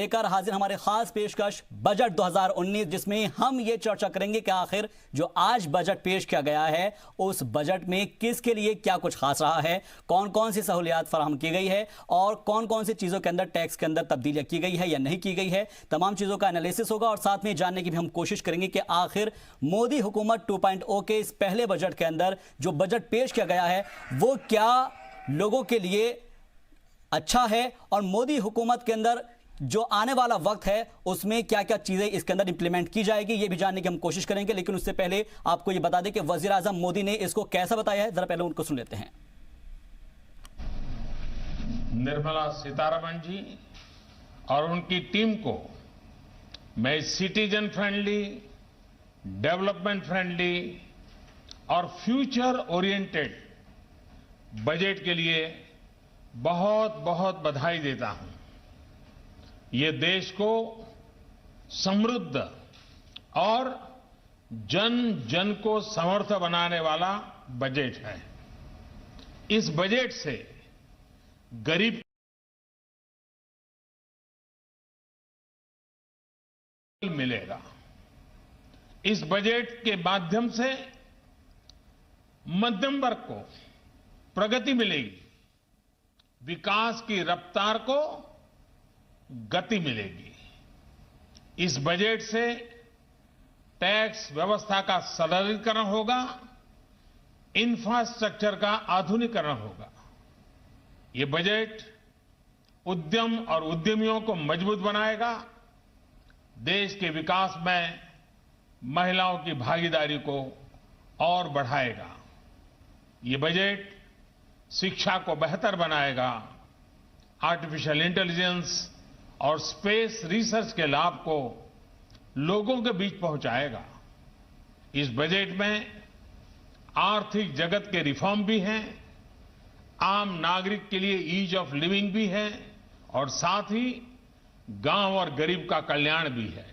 लेकर हाजिर हमारे खास पेशकश बजट 2019, जिसमें हम ये चर्चा करेंगे कि आखिर जो आज बजट पेश किया गया है उस बजट में किसके लिए क्या कुछ खास रहा है, कौन कौन सी सहूलियात फराहम की गई है और कौन कौन सी चीजों के अंदर टैक्स के अंदर तब्दीलियां की गई है या नहीं की गई है। तमाम चीजों का एनालिसिस होगा और साथ में जानने की भी हम कोशिश करेंगे कि आखिर मोदी हुकूमत 2.0 के इस पहले बजट के अंदर जो बजट पेश किया गया है वो क्या लोगों के लिए अच्छा है और मोदी हुकूमत के अंदर जो आने वाला वक्त है उसमें क्या क्या चीजें इसके अंदर इंप्लीमेंट की जाएगी, ये भी जानने की हम कोशिश करेंगे। लेकिन उससे पहले आपको ये बता दें कि वजीर आजम मोदी ने इसको कैसा बताया है, जरा पहले उनको सुन लेते हैं। निर्मला सीतारमण जी और उनकी टीम को मैं सिटीजन फ्रेंडली, डेवलपमेंट फ्रेंडली और फ्यूचर ओरिएंटेड बजट के लिए बहुत बहुत बधाई देता हूं। ये देश को समृद्ध और जन जन को समर्थ बनाने वाला बजट है। इस बजट से गरीब मिलेगा। इस बजट के माध्यम से मध्यम वर्ग को प्रगति मिलेगी, विकास की रफ्तार को गति मिलेगी। इस बजट से टैक्स व्यवस्था का सरलीकरण होगा, इंफ्रास्ट्रक्चर का आधुनिकीकरण होगा। ये बजट उद्यम और उद्यमियों को मजबूत बनाएगा, देश के विकास में महिलाओं की भागीदारी को और बढ़ाएगा। ये बजट शिक्षा को बेहतर बनाएगा, आर्टिफिशियल इंटेलिजेंस और स्पेस रिसर्च के लाभ को लोगों के बीच पहुंचाएगा। इस बजट में आर्थिक जगत के रिफॉर्म भी हैं, आम नागरिक के लिए ईज ऑफ लिविंग भी है और साथ ही गांव और गरीब का कल्याण भी है।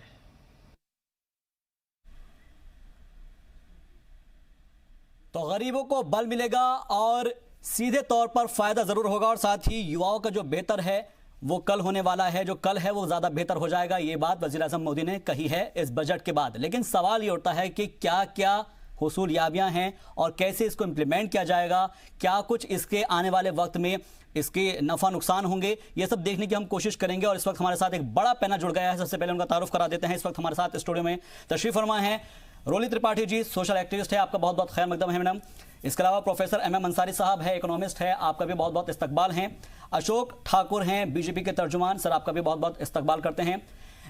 तो गरीबों को बल मिलेगा और सीधे तौर पर फायदा जरूर होगा और साथ ही युवाओं का जो बेहतर है वो कल होने वाला है, जो कल है वो ज्यादा बेहतर हो जाएगा। ये बात वजीर आजम मोदी ने कही है इस बजट के बाद। लेकिन सवाल ये उठता है कि क्या क्या हुसूलियाबियां हैं और कैसे इसको इंप्लीमेंट किया जाएगा, क्या कुछ इसके आने वाले वक्त में इसके नफा नुकसान होंगे, ये सब देखने की हम कोशिश करेंगे। और इस वक्त हमारे साथ एक बड़ा पैनल जुड़ गया है। सबसे पहले उनका तारुफ करा देते हैं। इस वक्त हमारे साथ स्टूडियो में तशरीफ फरमा है रोली त्रिपाठी जी, सोशल एक्टिविस्ट है, आपका बहुत बहुत खैर मकदम है मैडम। इसके अलावा प्रोफेसर MM अंसारी साहब है, इकोनॉमिस्ट है, आपका भी बहुत बहुत इस्तकबाल है। अशोक ठाकुर हैं, बीजेपी के तर्जुमान, सर आपका भी बहुत बहुत इस्तकबाल करते हैं।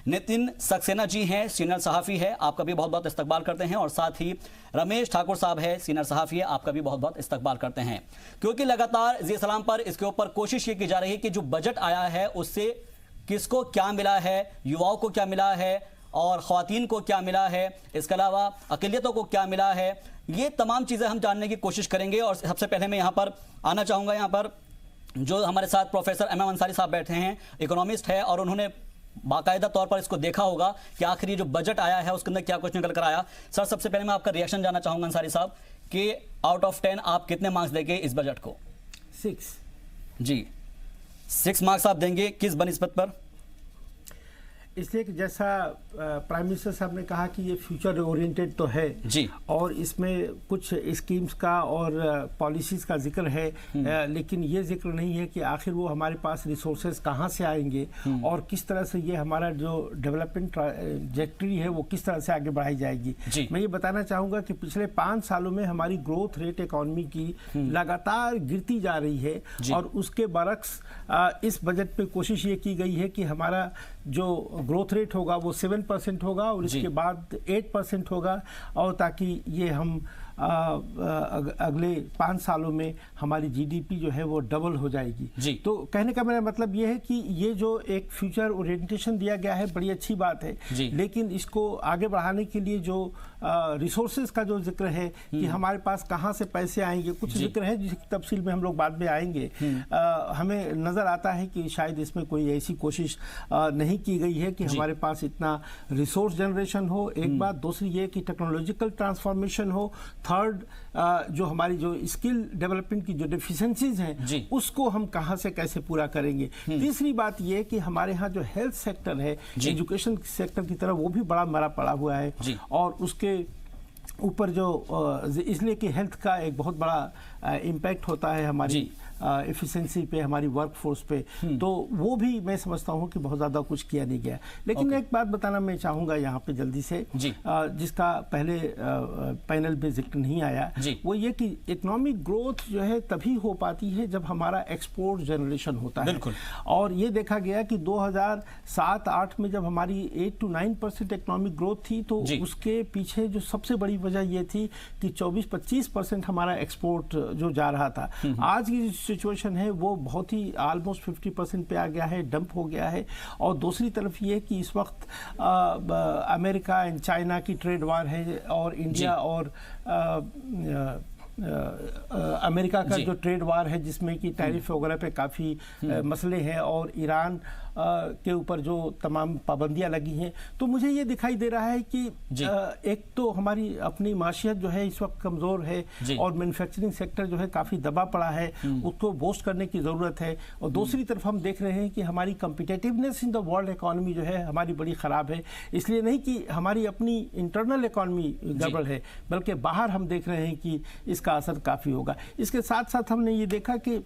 नितिन सक्सेना जी हैं, सीनियर सहाफ़ी है, आपका भी बहुत बहुत इस्तकबाल करते हैं। और साथ ही रमेश ठाकुर साहब है, सीनियर सहाफ़ी है, आपका भी बहुत बहुत इस्तकबाल करते हैं। क्योंकि लगातार जी सलाम पर इसके ऊपर कोशिश ये की जा रही है कि जो बजट आया है उससे किसको क्या मिला है, युवाओं को क्या मिला है और ख्वातीन को क्या मिला है, इसके अलावा अक़लियतों को क्या मिला है, ये तमाम चीज़ें हम जानने की कोशिश करेंगे। और सबसे पहले मैं यहाँ पर आना चाहूँगा, यहाँ पर जो हमारे साथ प्रोफेसर MM अंसारी साहब बैठे हैं, इकोनॉमिस्ट है और उन्होंने बाकायदा तौर पर इसको देखा होगा कि आखिर ये जो बजट आया है उसके अंदर क्या कुछ निकल कर आया। सर सबसे पहले मैं आपका रिएक्शन जानना चाहूँगा अंसारी साहब कि आउट ऑफ 10 आप कितने मार्क्स देंगे इस बजट को? 6 जी, 6 मार्क्स आप देंगे, किस बनिस्बत पर? इसलिए कि जैसा प्राइम मिनिस्टर साहब ने कहा कि ये फ्यूचर ओरिएंटेड तो है जी, और इसमें कुछ स्कीम्स का और पॉलिसीज़ का जिक्र है, लेकिन ये जिक्र नहीं है कि आखिर वो हमारे पास रिसोर्सेज कहाँ से आएंगे और किस तरह से ये हमारा जो डेवलपमेंट ट्रैजेक्टरी है वो किस तरह से आगे बढ़ाई जाएगी। मैं ये बताना चाहूँगा कि पिछले 5 सालों में हमारी ग्रोथ रेट इकॉनमी की लगातार गिरती जा रही है और उसके बरक्स इस बजट पे कोशिश ये की गई है कि हमारा जो ग्रोथ रेट होगा वो 7% होगा और इसके बाद 8% होगा, और ताकि ये हम अगले 5 सालों में हमारी जीडीपी जो है वो डबल हो जाएगी। तो कहने का मेरा मतलब ये है कि ये जो एक फ्यूचर ओरिएंटेशन दिया गया है बड़ी अच्छी बात है, लेकिन इसको आगे बढ़ाने के लिए जो रिसोर्सेज का जो जिक्र है कि हमारे पास कहाँ से पैसे आएंगे, कुछ जिक्र है जिसकी तफसील में हम लोग बाद में आएंगे। हमें नज़र आता है कि शायद इसमें कोई ऐसी कोशिश नहीं की गई है कि हमारे पास इतना रिसोर्स जनरेशन हो, एक बात। दूसरी ये कि टेक्नोलॉजिकल ट्रांसफॉर्मेशन हो। थर्ड, जो हमारी जो स्किल डेवलपमेंट की जो डेफिशिएंसीज हैं उसको हम कहाँ से कैसे पूरा करेंगे। तीसरी बात ये कि हमारे यहाँ जो हेल्थ सेक्टर है, एजुकेशन सेक्टर की तरफ, वो भी बड़ा मरा पड़ा हुआ है और उसके ऊपर जो इसलिए कि हेल्थ का एक बहुत बड़ा इम्पैक्ट होता है हमारी एफिशिएंसी पे, हमारी वर्कफोर्स पे, तो वो भी मैं समझता हूँ कि बहुत ज़्यादा कुछ किया नहीं गया। लेकिन एक बात बताना मैं चाहूँगा यहाँ पे जल्दी से, जिसका पहले पैनल पे जिक्र नहीं आया, वो ये कि इकोनॉमिक ग्रोथ जो है तभी हो पाती है जब हमारा एक्सपोर्ट जनरेशन होता है। और ये देखा गया कि 2007-8 में जब हमारी 8 to 9% इकोनॉमिक ग्रोथ थी, तो उसके पीछे जो सबसे बड़ी वजह ये थी कि 24-25% हमारा एक्सपोर्ट जो जा रहा था। आज की सिचुएशन है वो बहुत ही ऑलमोस्ट 50% पे आ गया है, डंप हो गया है। और दूसरी तरफ ये कि इस वक्त अमेरिका एंड चाइना की ट्रेड वार है और इंडिया और अमेरिका का जो ट्रेड वार है जिसमें कि टैरिफ वगैरह पे काफ़ी मसले हैं और ईरान के ऊपर जो तमाम पाबंदियां लगी हैं, तो मुझे ये दिखाई दे रहा है कि एक तो हमारी अपनी माशियत जो है इस वक्त कमज़ोर है और मैन्युफैक्चरिंग सेक्टर जो है काफ़ी दबा पड़ा है, उसको बूस्ट करने की ज़रूरत है। और दूसरी तरफ हम देख रहे हैं कि हमारी competitiveness in the world economy जो है हमारी बड़ी ख़राब है। इसलिए नहीं कि हमारी अपनी इंटरनल इकॉनमी गड़बड़ है, बल्कि बाहर हम देख रहे हैं कि इसका असर काफ़ी होगा। इसके साथ साथ हमने ये देखा कि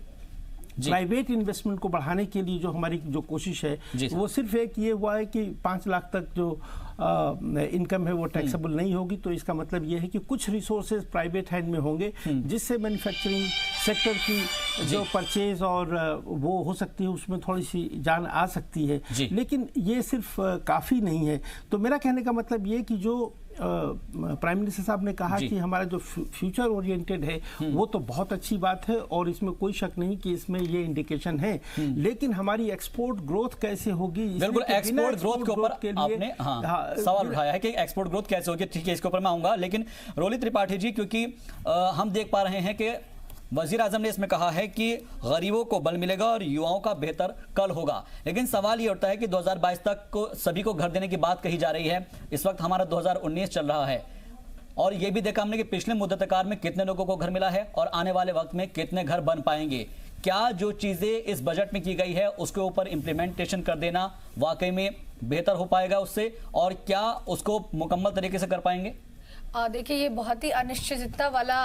प्राइवेट इन्वेस्टमेंट को बढ़ाने के लिए जो हमारी जो कोशिश है वो सिर्फ एक ये हुआ है कि 5 लाख तक जो इनकम है वो टैक्सेबल नहीं होगी। तो इसका मतलब ये है कि कुछ रिसोर्सेज प्राइवेट हैंड में होंगे जिससे मैन्युफैक्चरिंग सेक्टर की जो परचेज और वो हो सकती है उसमें थोड़ी सी जान आ सकती है, लेकिन ये सिर्फ काफ़ी नहीं है। तो मेरा कहने का मतलब ये कि जो प्राइम मिनिस्टर साहब ने कहा कि हमारा जो फ्यूचर ओरिएंटेड है वो तो बहुत अच्छी बात है और इसमें कोई शक नहीं कि इसमें ये इंडिकेशन है, लेकिन हमारी एक्सपोर्ट ग्रोथ कैसे होगी? बिल्कुल, एक्सपोर्ट ग्रोथ के ऊपर आपने सवाल उठाया है कि एक्सपोर्ट ग्रोथ कैसे होगी। ठीक है, इसके ऊपर मैं आऊंगा, लेकिन रोली त्रिपाठी जी, क्योंकि हम देख पा रहे हैं कि वजीर आजम ने इसमें कहा है कि गरीबों को बल मिलेगा और युवाओं का बेहतर कल होगा, लेकिन सवाल ये उठता है कि 2022 तक को सभी को घर देने की बात कही जा रही है। इस वक्त हमारा 2019 चल रहा है और ये भी देखा हमने कि पिछले मुद्दतकार में कितने लोगों को घर मिला है और आने वाले वक्त में कितने घर बन पाएंगे। क्या जो चीजें इस बजट में की गई है उसके ऊपर इम्प्लीमेंटेशन कर देना वाकई में बेहतर हो पाएगा उससे, और क्या उसको मुकम्मल तरीके से कर पाएंगे? देखिए, ये बहुत ही अनिश्चितता वाला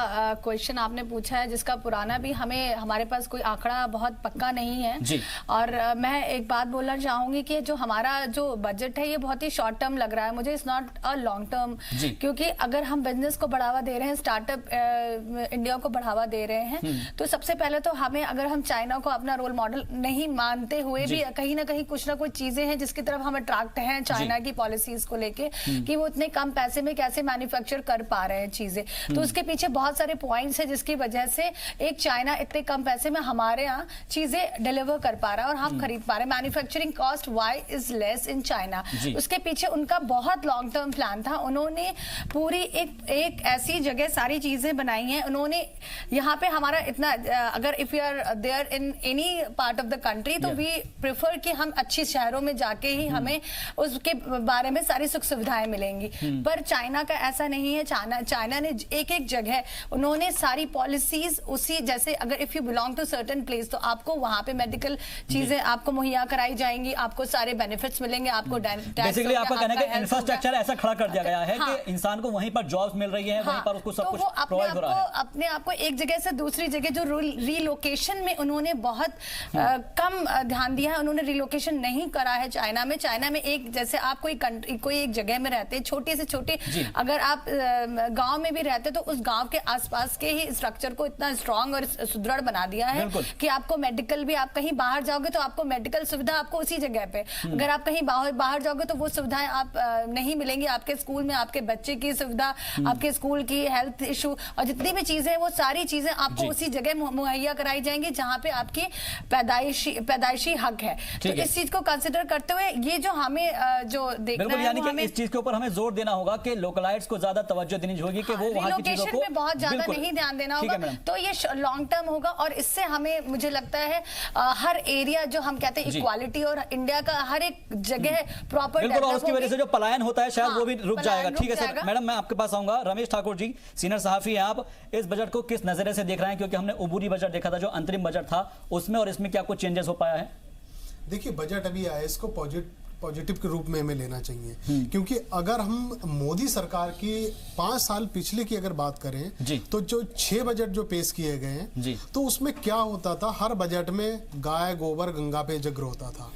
क्वेश्चन आपने पूछा है, जिसका पुराना भी हमारे पास कोई आंकड़ा बहुत पक्का नहीं है। और मैं एक बात बोलना चाहूंगी कि जो हमारा जो बजट है ये बहुत ही शॉर्ट टर्म लग रहा है मुझे, it's not a long term. क्योंकि अगर हम बिजनेस को बढ़ावा दे रहे हैं, स्टार्टअप इंडिया को बढ़ावा दे रहे हैं, तो सबसे पहले तो हमें, अगर हम चाइना को अपना रोल मॉडल नहीं मानते हुए भी कहीं ना कहीं कुछ ना कुछ चीजें हैं जिसकी तरफ हम अट्रैक्ट हैं चाइना की पॉलिसीज को लेके, कि वो इतने कम पैसे में कैसे मैन्युफैक्चर कर पा रहे हैं चीजें। तो उसके पीछे बहुत सारे पॉइंट्स हैं जिसकी वजह से एक चाइना इतने कम पैसे में हमारे यहाँ चीजें डिलीवर कर पा रहा है और हम खरीद पा रहे हैं। Manufacturing cost why is less in China. उसके पीछे उनका बहुत लॉन्ग टर्म प्लान था। उन्होंने पूरी एक ऐसी जगह सारी चीजें बनाई हैं। उन्होंने यहाँ पे हमारा इतना, अगर if you are there in any part of the country, तो वी प्रेफर कि हम अच्छी शहरों में जाके ही हमें उसके बारे में सारी सुख सुविधाएं मिलेंगी। पर चाइना का ऐसा नहीं है। चाइना ने एक जगह उन्होंने सारी पॉलिसीज उसी, जैसे अगर if you belong to certain place तो आपको वहां पे मेडिकल चीजें आपको मुहैया कराई जाएंगी, आपको सारे बेनिफिट्स मिलेंगे, आपको बेसिकली आपका कहना है कि इंफ्रास्ट्रक्चर ऐसा खड़ा कर दिया गया है कि इंसान को वहीं पर जॉब्स मिल रही है, वहीं पर उसको सब कुछ प्रोवाइड हो रहा है। अपने आप को एक जगह से दूसरी जगह जो रीलोकेशन में उन्होंने बहुत कम ध्यान दिया है, उन्होंने रीलोकेशन नहीं करा है चाइना में। चाइना में एक, जैसे आप कोई एक जगह में रहते हैं, छोटे से छोटे, अगर आप गांव में भी रहते तो उस गांव के आसपास के ही स्ट्रक्चर को इतना स्ट्रांग और सुदृढ़ बना दिया है कि आपको मेडिकल भी, आप कहीं बाहर जाओगे तो आपको मेडिकल सुविधा आपको उसी जगह पे, अगर आप कहीं बाहर जाओगे तो वो सुविधाएं आप नहीं मिलेंगी। आपके स्कूल में आपके बच्चे की सुविधा, आपके स्कूल की हेल्थ इशू और जितनी भी चीजें, वो सारी चीजें आपको उसी जगह मुहैया कराई जाएंगी जहां पे आपकी पैदाइशी हक है। तो इस चीज को कंसिडर करते हुए ये जो हमें जो देखना है, यानी कि इस चीज के ऊपर हमें जोर देना होगा कि लोकलाइट्स को ज्यादा ज्यादा तवज्जो देनी होगी कि वो वहां की चीजों को बहुत ज्यादा नहीं ध्यान देना होगा, तो ये लॉन्ग टर्म होगा। और इससे हमें, मुझे लगता है हर एरिया जो हम कहते हैं इक्वालिटी, और इंडिया का हर एक जगह प्रॉपर, बिल्कुल, और उसकी वजह से जो पलायन होता है शायद वो भी रुक जाएगा। ठीक है सर, मैडम मैं आपके पास आऊंगा। रमेश ठाकुर जी, सीनियर सहाफी हैं आप, इस बजट को किस नजरिए से देख रहे हैं? क्योंकि हमने उबूरी बजट देखा था, जो अंतरिम बजट था, उसमें और इसमें क्या कुछ चेंजेस हो पाया है? देखिए, बजट अभी आया, इसको पॉजिटिव के रूप में हमें लेना चाहिए, क्योंकि अगर हम मोदी सरकार की 5 साल पिछले की अगर बात करें तो जो 6 बजट जो पेश किए गए हैं, तो उसमें क्या होता था, हर बजट में गाय गोबर गंगा पे जिक्र होता था।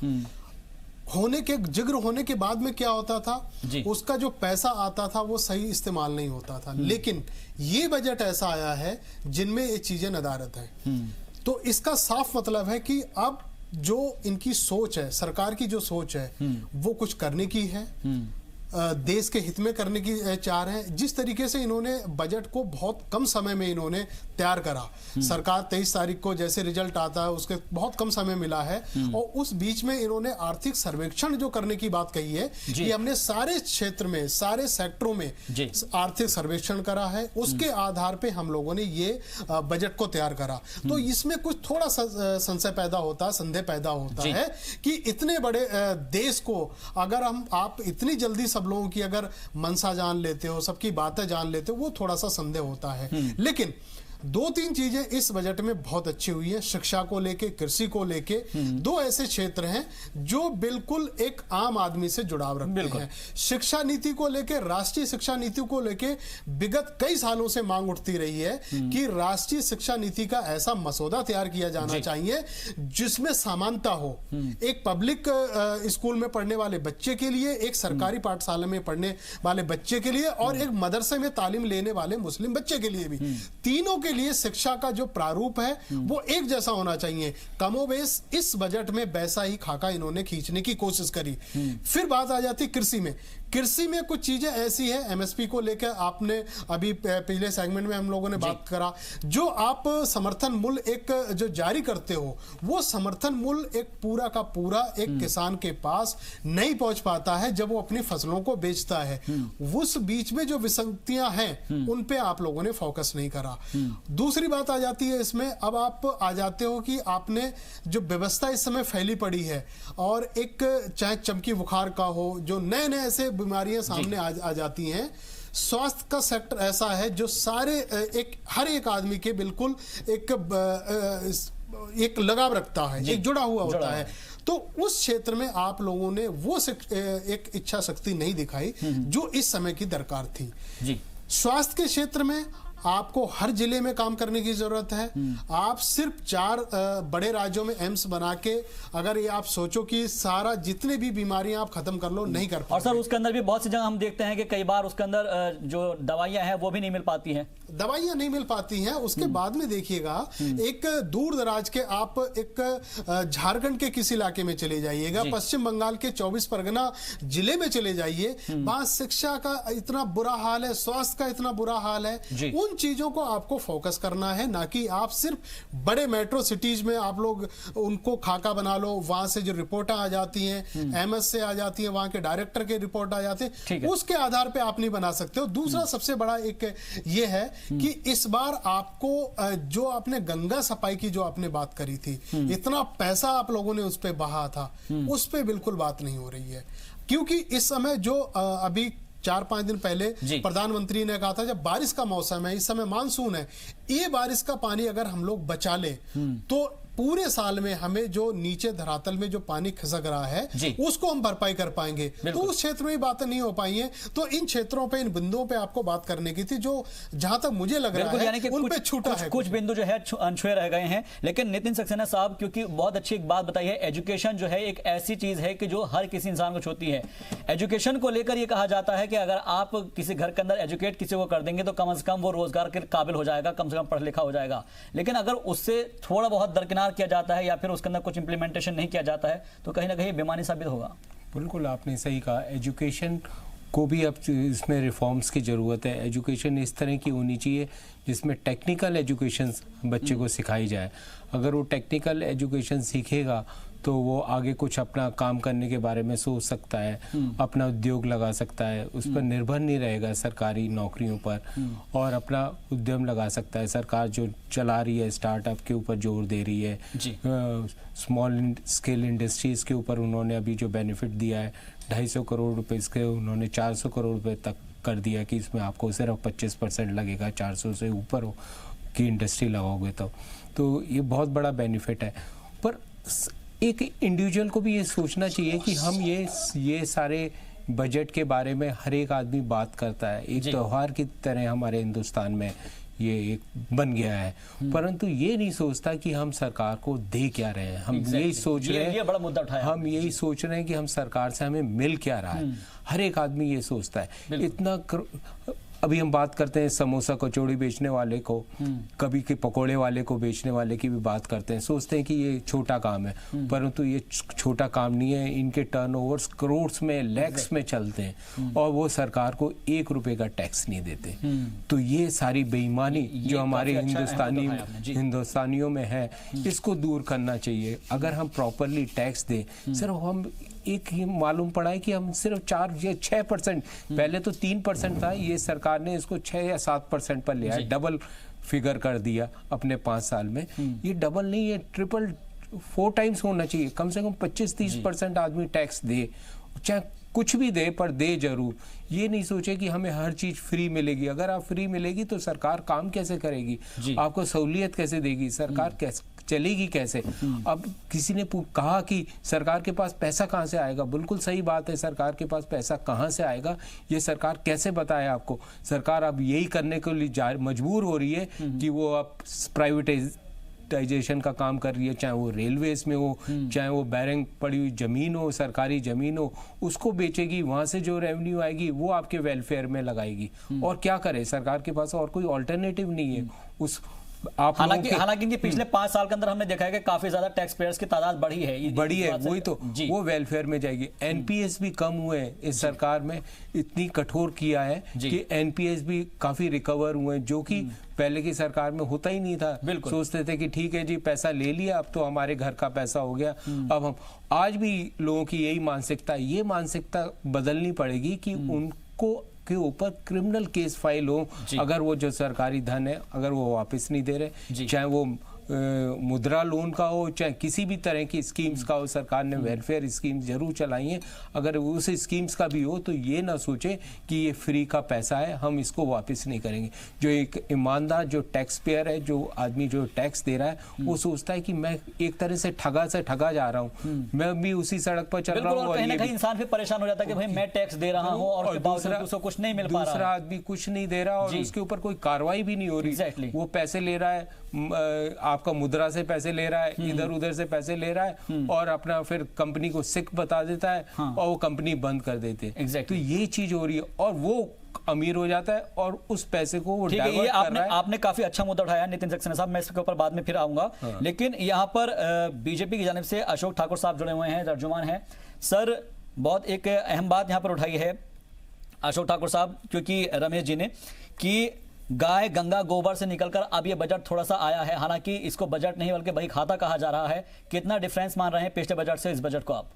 जिक्र होने के बाद में क्या होता था, उसका जो पैसा आता था वो सही इस्तेमाल नहीं होता था। लेकिन ये बजट ऐसा आया है जिनमें ये चीजें नदारत है। तो इसका साफ मतलब है कि अब जो इनकी सोच है, सरकार की जो सोच है, वो कुछ करने की है, देश के हित में करने की चाह रहे हैं। जिस तरीके से इन्होंने बजट को बहुत कम समय में इन्होंने तैयार करा, सरकार 23 तारीख को जैसे रिजल्ट आता है उसके बहुत कम समय मिला है, और उस बीच में इन्होंने आर्थिक सर्वेक्षण जो करने की बात कही है कि हमने सारे क्षेत्र में, सारे सेक्टरों में आर्थिक सर्वेक्षण करा है, उसके आधार पे हम लोगों ने ये बजट को तैयार करा। तो इसमें कुछ थोड़ा संशय पैदा होता है, संदेह पैदा होता है कि इतने बड़े देश को अगर आप इतनी जल्दी सब लोगों की अगर मंशा जान लेते हो, सबकी बातें जान लेते हो, वो थोड़ा सा संदेह होता है। लेकिन 2-3 चीजें इस बजट में बहुत अच्छी हुई है। शिक्षा को लेके, कृषि को लेके, 2 ऐसे क्षेत्र हैं जो बिल्कुल एक आम आदमी से जुड़ाव रखते हैं। शिक्षा नीति को लेके, राष्ट्रीय शिक्षा नीति को लेके विगत कई सालों से मांग उठती रही है कि राष्ट्रीय शिक्षा नीति का ऐसा मसौदा तैयार किया जाना चाहिए जिसमें समानता हो, एक पब्लिक स्कूल में पढ़ने वाले बच्चे के लिए, एक सरकारी पाठशाला में पढ़ने वाले बच्चे के लिए, और एक मदरसे में तालीम लेने वाले मुस्लिम बच्चे के लिए भी, तीनों के लिए शिक्षा का जो प्रारूप है वो एक जैसा होना चाहिए। कमोबेश इस बजट में वैसा ही खाका इन्होंने खींचने की कोशिश करी। फिर बात आ जाती कृषि में। कृषि में कुछ चीजें ऐसी है, एमएसपी को लेकर आपने अभी पिछले सेगमेंट में हम लोगों ने बात करा, जो आप समर्थन मूल्य एक जो जारी करते हो, वो समर्थन मूल्य एक पूरा का पूरा एक किसान के पास नहीं पहुंच पाता है जब वो अपनी फसलों को बेचता है। उस बीच में जो विसंगतियां हैं उन पे आप लोगों ने फोकस नहीं करा। दूसरी बात आ जाती है इसमें, अब आप आ जाते हो कि आपने जो व्यवस्था इस समय फैली पड़ी है, और एक चाहे चमकी बुखार का हो, जो नए नए ऐसे बीमारियां सामने आ जाती हैं, स्वास्थ्य का सेक्टर ऐसा है जो सारे हर एक आदमी के बिल्कुल एक लगाव रखता है, एक जुड़ा हुआ होता है। तो उस क्षेत्र में आप लोगों ने वो एक इच्छा शक्ति नहीं दिखाई जो इस समय की दरकार थी। स्वास्थ्य के क्षेत्र में आपको हर जिले में काम करने की जरूरत है। आप सिर्फ 4 बड़े राज्यों में एम्स बना के अगर ये आप सोचो कि सारा जितने भी बीमारियां आप खत्म कर लो, नहीं कर पाते। और सर उसके अंदर भी बहुत सी जगह हम देखते हैं कि कई बार उसके अंदर जो दवाइयां हैं वो भी नहीं मिल पाती हैं, दवाइयां नहीं मिल पाती हैं। उसके बाद में देखिएगा, एक दूर दराज के आप एक झारखंड के किसी इलाके में चले जाइएगा, पश्चिम बंगाल के 24 परगना जिले में चले जाइए, वहां शिक्षा का इतना बुरा हाल है, स्वास्थ्य का इतना बुरा हाल है। उन चीजों को आपको फोकस करना है, ना कि आप सिर्फ बड़े मेट्रो सिटीज में आप लोग उनको खाका बना लो, वहां से जो रिपोर्ट आ जाती हैं, एमएस से आ जाती है, वहां के डायरेक्टर के रिपोर्ट आ जाते हैं, उसके आधार पे आप नहीं बना सकते हो। दूसरा सबसे बड़ा एक ये है कि इस बार आपको जो आपने गंगा सफाई की जो आपने बात करी थी, इतना पैसा आप लोगों ने उस पर बहा था, उस पर बिल्कुल बात नहीं हो रही है। क्योंकि इस समय जो अभी 4-5 दिन पहले प्रधानमंत्री ने कहा था, जब बारिश का मौसम है, इस समय मानसून है, ये बारिश का पानी अगर हम लोग बचा ले तो पूरे साल में हमें जो नीचे धरातल में जो पानी खिसक रहा है उसको हम भरपाई कर पाएंगे। तो उस क्षेत्र में बातें नहीं हो पाई हैं। तो इन क्षेत्रों पे, इन बिंदुओं पे आपको बात करने की थी, जो जहां तक मुझे लग रहा है उन पे छूटा है, कुछ बिंदु जो है अनछुए रह गए हैं। लेकिन नितिन सक्सेना साहब, क्योंकि बहुत अच्छी एक बात बताई है, एजुकेशन जो है एक ऐसी चीज है कि जो हर किसी इंसान को छूती है। एजुकेशन को लेकर ये कहा जाता है कि अगर आप किसी घर के अंदर एजुकेट किसी को कर देंगे तो कम से कम वो रोजगार के काबिल हो जाएगा, कम से कम पढ़ा लिखा हो जाएगा। लेकिन अगर उससे थोड़ा बहुत दरकिनार किया जाता है या फिर उसके अंदर कुछ इंप्लीमेंटेशन नहीं किया जाता है तो कहीं ना कहीं बेमानी साबित होगा। बिल्कुल आपने सही कहा, एजुकेशन को भी अब इसमें रिफॉर्म्स की ज़रूरत है। एजुकेशन इस तरह की होनी चाहिए जिसमें टेक्निकल एजुकेशन बच्चे को सिखाई जाए। अगर वो टेक्निकल एजुकेशन सीखेगा तो वो आगे कुछ अपना काम करने के बारे में सोच सकता है, अपना उद्योग लगा सकता है, उस पर निर्भर नहीं रहेगा सरकारी नौकरियों पर, और अपना उद्यम लगा सकता है। सरकार जो चला रही है स्टार्टअप के ऊपर जोर दे रही है, स्मॉल स्केल इंडस्ट्रीज़ के ऊपर उन्होंने अभी जो बेनिफिट दिया है 250 करोड़ रुपए, इसके उन्होंने 400 करोड़ रुपए तक कर दिया कि इसमें आपको सिर्फ 25% लगेगा 400 से ऊपर हो की इंडस्ट्री लगाओगे तो ये बहुत बड़ा बेनिफिट है। पर एक इंडिविजुअल को भी ये सोचना चाहिए कि हम ये सारे बजट के बारे में हर एक आदमी बात करता है, एक त्योहार की तरह हमारे हिंदुस्तान में ये एक बन गया है, परंतु ये नहीं सोचता कि हम सरकार को दे क्या रहे हैं। हम यही सोच रहे हैं, ये बड़ा मुद्दा उठाया, हम यही सोच रहे हैं कि हम सरकार से हमें मिल क्या रहा है। हर एक आदमी ये सोचता है। इतना अभी हम बात करते हैं समोसा कचौड़ी बेचने वाले को, कभी के पकोड़े वाले को बेचने वाले की भी बात करते हैं, सोचते हैं कि ये छोटा काम है, परंतु ये छोटा काम नहीं है। इनके टर्नओवर्स करोड़ में, लैक्स में चलते हैं और वो सरकार को 1 रुपए का टैक्स नहीं देते। तो ये सारी बेईमानी जो हमारे हिंदुस्तानियों में है, इसको दूर करना चाहिए। अगर हम प्रॉपरली टैक्स दें, सिर्फ हम एक ही मालूम पड़ा है कि हम सिर्फ 4 या 6%, पहले तो 3% था, ये सरकार ने इसको 6 या 7% पर लिया है, डबल फिगर कर दिया अपने 5 साल में। ये डबल नहीं है, ट्रिपल 4 टाइम्स होना चाहिए। कम से कम 25-30% आदमी टैक्स दे, चाहे कुछ भी दे पर दे जरूर। ये नहीं सोचे कि हमें हर चीज फ्री मिलेगी। अगर आप फ्री मिलेगी तो सरकार काम कैसे करेगी, आपको सहूलियत कैसे देगी, सरकार कैसे चलेगी कैसे। अब किसी ने कहा कि सरकार के पास पैसा कहाँ से आएगा, बिल्कुल सही बात है, सरकार के पास पैसा कहाँ से आएगा ये सरकार कैसे बताए आपको। सरकार अब यही करने के लिए मजबूर हो रही है कि वो अब प्राइवेटाइजेशन का काम कर रही है, चाहे वो रेलवेज में हो, चाहे वो बैरंग पड़ी हुई जमीन हो, सरकारी जमीन हो, उसको बेचेगी, वहां से जो रेवेन्यू आएगी वो आपके वेलफेयर में लगाएगी। और क्या करे, सरकार के पास और कोई ऑल्टरनेटिव नहीं है। उस हालांकि पिछले 5 साल के अंदर हमने देखा है कि काफी ज्यादा टैक्स पेयर्स की तादाद बढ़ी है, वही तो वो वेलफेयर में जाएगी। एनपीएस भी कम हुए इस सरकार में, इतनी कठोर किया है कि एनपीएस भी काफी रिकवर हुए, जो कि पहले की सरकार में होता ही नहीं था। सोचते थे कि ठीक है जी पैसा ले लिया, अब तो हमारे घर का पैसा हो गया। अब हम आज भी लोगों की यही मानसिकता, ये मानसिकता बदलनी पड़ेगी कि उनको के ऊपर क्रिमिनल केस फाइल हो अगर वो जो सरकारी धन है अगर वो वापस नहीं दे रहे, चाहे वो मुद्रा लोन का हो, चाहे किसी भी तरह की स्कीम्स का हो। सरकार ने वेलफेयर स्कीम जरूर चलाई है, अगर उस स्कीम्स का भी हो तो ये ना सोचे कि ये फ्री का पैसा है, हम इसको वापस नहीं करेंगे। जो एक ईमानदार जो टैक्स पेयर है, जो आदमी जो टैक्स दे रहा है, वो सोचता है कि मैं एक तरह से ठगा जा रहा हूँ, मैं भी उसी सड़क पर चल रहा हूँ। और कहीं ना कहीं इंसान फिर परेशान हो जाता है कि भाई मैं टैक्स दे रहा हूँ और दूसरा कुछ नहीं मिल पा रहा, दूसरा आदमी कुछ नहीं दे रहा और उसके ऊपर कोई कार्रवाई भी नहीं हो रही। वो पैसे ले रहा है, आपका मुद्रा से पैसे ले रहा है, इधर उधर से पैसे ले रहा है और अपना फिर कंपनी को सिक बता देता है और वो कंपनी बंद कर देते हैं। तो ये चीज हो रही है और वो अमीर हो जाता है और उस पैसे को वो डाइवर्ट कर रहा है। आपने काफी अच्छा मुद्दा उठाया नितिन सक्सेना साहब, मैं इसके ऊपर बाद में फिर आऊंगा। लेकिन यहाँ पर बीजेपी की जानिब से अशोक ठाकुर साहब जुड़े हुए हैं, तर्जुमान हैं। सर, बहुत एक अहम बात यहाँ पर उठाई है अशोक ठाकुर साहब, क्योंकि रमेश जी ने, कि गाय गंगा गोबर से निकलकर अब ये बजट थोड़ा सा आया है। हालांकि इसको बजट नहीं बल्कि बही खाता कहा जा रहा है। कितना डिफरेंस मान रहे हैं पिछले बजट से इस बजट को आप?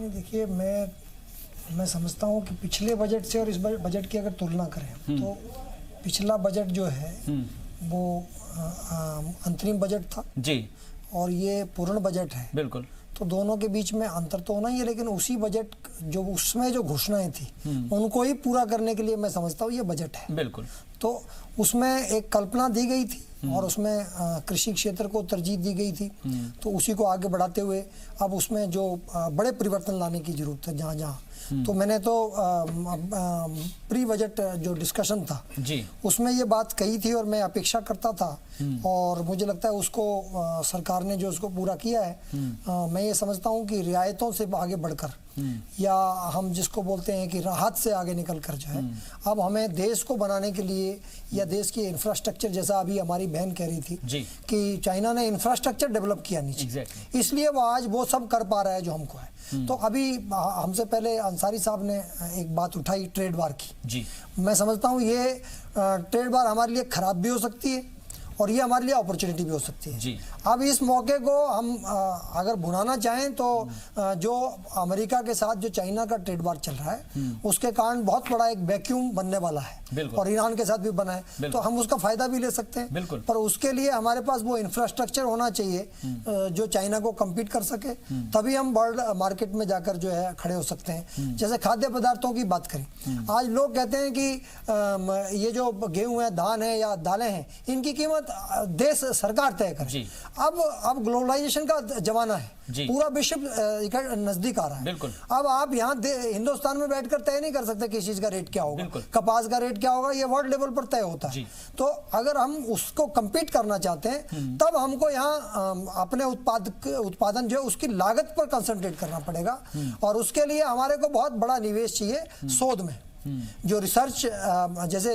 देखिए, मैं समझता हूँ कि पिछले बजट से और इस बजट की अगर तुलना करें तो पिछला बजट जो है वो अंतरिम बजट था जी, और ये पूर्ण बजट है। बिल्कुल। तो दोनों के बीच में अंतर तो होना ही है, लेकिन उसी बजट जो उसमें जो घोषणाएं थी उनको ही पूरा करने के लिए मैं समझता हूँ ये बजट है। बिल्कुल। तो उसमें एक कल्पना दी गई थी और उसमें कृषि क्षेत्र को तरजीह दी गई थी, तो उसी को आगे बढ़ाते हुए अब उसमें जो बड़े परिवर्तन लाने की जरूरत है जहाँ तो मैंने तो प्री बजट जो डिस्कशन था जी, उसमें ये बात कही थी और मैं अपेक्षा करता था और मुझे लगता है उसको सरकार ने जो उसको पूरा किया है। मैं ये समझता हूँ कि रियायतों से आगे बढ़कर या हम जिसको बोलते हैं कि राहत से आगे निकल कर जो है अब हमें देश को बनाने के लिए या देश की इंफ्रास्ट्रक्चर, जैसा अभी हमारी बहन कह रही थी कि चाइना ने इंफ्रास्ट्रक्चर डेवलप किया नीचे, इसलिए वो आज वो सब कर पा रहा है जो हमको है। तो अभी हमसे पहले अंसारी साहब ने एक बात उठाई ट्रेड वार की जी। मैं समझता हूँ ये ट्रेड वार हमारे लिए खराब भी हो सकती है और ये हमारे लिए अपॉर्चुनिटी भी हो सकती है जी। अब इस मौके को हम अगर भुनाना चाहें तो जो अमेरिका के साथ जो चाइना का ट्रेड वार चल रहा है उसके कारण बहुत बड़ा एक वैक्यूम बनने वाला है और ईरान के साथ भी बना है, तो हम उसका फायदा भी ले सकते हैं, पर उसके लिए हमारे पास वो इंफ्रास्ट्रक्चर होना चाहिए जो चाइना को कम्पीट कर सके, तभी हम वर्ल्ड मार्केट में जाकर जो है खड़े हो सकते हैं। जैसे खाद्य पदार्थों की बात करें, आज लोग कहते हैं कि ये जो गेहूं है, धान है या दालें हैं, इनकी कीमत देश सरकार तय करे। अब ग्लोबलाइजेशन का जमाना है, पूरा विश्व नजदीक आ रहा है। अब आप यहाँ हिंदुस्तान में बैठकर तय नहीं कर सकते किस चीज का रेट क्या होगा, कपास का रेट क्या होगा, ये वर्ल्ड लेवल पर तय होता है। तो अगर हम उसको compete करना चाहते हैं तब हमको यहाँ अपने उत्पादन जो है उसकी लागत पर कंसंट्रेट करना पड़ेगा, और उसके लिए हमारे को बहुत बड़ा निवेश चाहिए शोध में। जो रिसर्च जैसे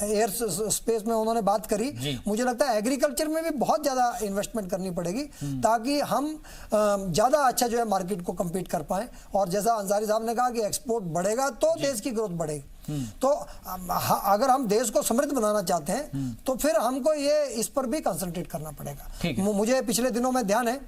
एयर स्पेस में उन्होंने बात करी, मुझे लगता है एग्रीकल्चर में भी बहुत ज्यादा इन्वेस्टमेंट करनी पड़ेगी ताकि हम ज्यादा अच्छा जो है मार्केट को compete कर पाए। और जैसा अंसारी साहब ने कहा कि एक्सपोर्ट बढ़ेगा तो देश की ग्रोथ बढ़ेगी। तो अगर हम देश को समृद्ध बनाना चाहते हैं तो फिर हमको ये इस पर भी कंसंट्रेट करना पड़ेगा। मुझे पिछले दिनों में ध्यान है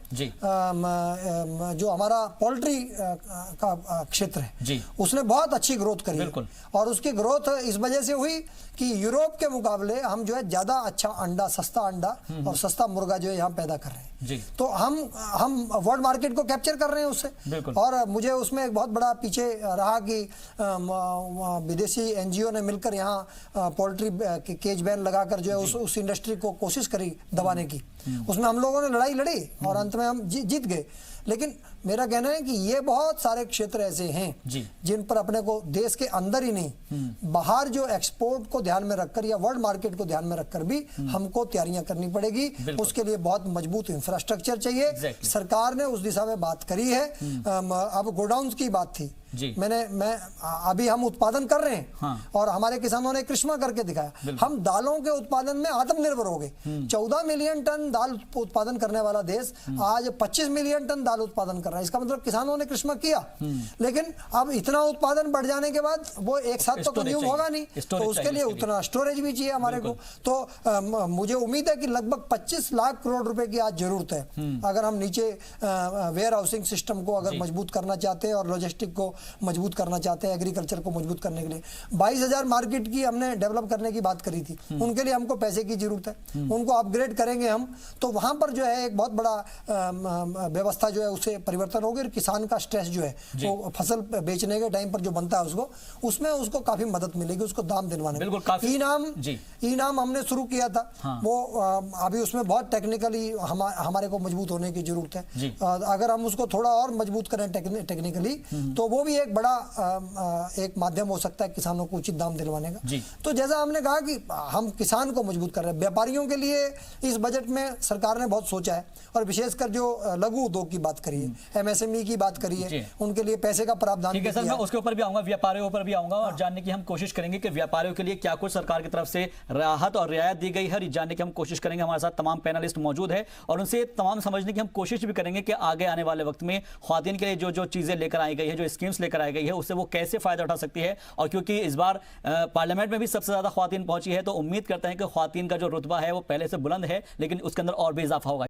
जो हमारा पोल्ट्री का क्षेत्र है उसने बहुत अच्छी ग्रोथ करी है, और उसकी ग्रोथ इस वजह से हुई कि यूरोप के मुकाबले हम जो है ज्यादा अच्छा अंडा, सस्ता अंडा और सस्ता मुर्गा जो है यहाँ पैदा कर रहे हैं। तो हम वर्ल्ड मार्केट को कैप्चर कर रहे हैं उससे। और मुझे उसमें एक बहुत बड़ा पीछे रहा कि विदेशी एनजीओ ने मिलकर यहाँ पोल्ट्री केज बैन लगाकर जो है उस इंडस्ट्री को कोशिश करी दबाने की। उसमें हम लोगों ने लड़ाई लड़ी और अंत में हम जीत गए। लेकिन मेरा कहना है कि ये बहुत सारे क्षेत्र ऐसे हैं जिन पर अपने को देश के अंदर ही नहीं, बाहर जो एक्सपोर्ट को ध्यान में रखकर या वर्ल्ड मार्केट को ध्यान में रखकर भी हमको तैयारियां करनी पड़ेगी। उसके लिए बहुत मजबूत इंफ्रास्ट्रक्चर चाहिए। सरकार ने उस दिशा में बात करी है। अब गोडाउन्स की बात थी, मैं अभी हम उत्पादन कर रहे हैं और हमारे किसानों ने कृष्णा करके दिखाया। हम दालों के उत्पादन में आत्मनिर्भर हो गए। 14 मिलियन टन दाल उत्पादन करने वाला देश आज 25 मिलियन टन दाल उत्पादन कर रहा है। इसका मतलब किसानों ने कृष्णा किया। लेकिन अब इतना उत्पादन बढ़ जाने के बाद वो एक साथ तो कंज्यूम होगा नहीं, तो उसके लिए उतना स्टोरेज भी चाहिए हमारे को। तो मुझे उम्मीद है कि लगभग 25 लाख करोड़ रुपए की आज जरूरत है अगर हम नीचे वेयर हाउसिंग सिस्टम को अगर मजबूत करना चाहते हैं और लॉजिस्टिक को मजबूत करना चाहते हैं, एग्रीकल्चर को मजबूत करने के लिए। 22,000 मार्केट की हमने डेवलप करने की बात करी थी, उनके लिए हमको पैसे की जरूरत है। उनको अपग्रेड करेंगे हम तो वहां पर जो है एक बहुत बड़ा व्यवस्था जो है उससे परिवर्तन होगी। किसान का स्ट्रेस जो है वो फसल बेचने के टाइम पर जो बनता है उसमें उसको काफी मदद मिलेगी, उसको दाम दिलवाने में। ई-नाम हमने शुरू किया था, वो अभी उसमें बहुत टेक्निकली हमारे को मजबूत होने की जरूरत है। अगर हम उसको थोड़ा और मजबूत करें टेक्निकली तो वो भी एक बड़ा एक माध्यम हो सकता है किसानों को उचित दाम दिलवाने का। तो जैसा हमने कहा कि हम किसान को मजबूत कर रहे हैं। व्यापारियों के लिए इस बजट में सरकार ने बहुत सोचा है, और विशेषकर जो लघु उद्योग की बात करी है, एमएसएमई की बात करी है, उनके लिए पैसे का प्रावधान ठीक है सर, मैं उसके ऊपर भी आऊंगा, व्यापारियों पर भी आऊंगा और जानने की हम कोशिश करेंगे कि व्यापारियों के लिए क्या कुछ सरकार की तरफ से राहत और रियायत दी गई है, जानने की हम कोशिश करेंगे। हमारे साथ तमाम पैनलिस्ट मौजूद है और उनसे तमाम समझने की हम कोशिश भी करेंगे कि आगे आने वाले वक्त में ख्वातीन के लिए जो जो चीजें लेकर आई गई है, जो स्कीम्स लेकर आई गई है, उससे वो कैसे फायदा उठा सकती है। और क्योंकि इस बार पार्लियामेंट में भी सबसे ज्यादा ख्वातीन पहुंची है, तो उम्मीद करते हैं कि ख्वातीन का जो रुतबा है वो पहले से बुलंद है, लेकिन उसके अंदर और भी इजाफा होगा।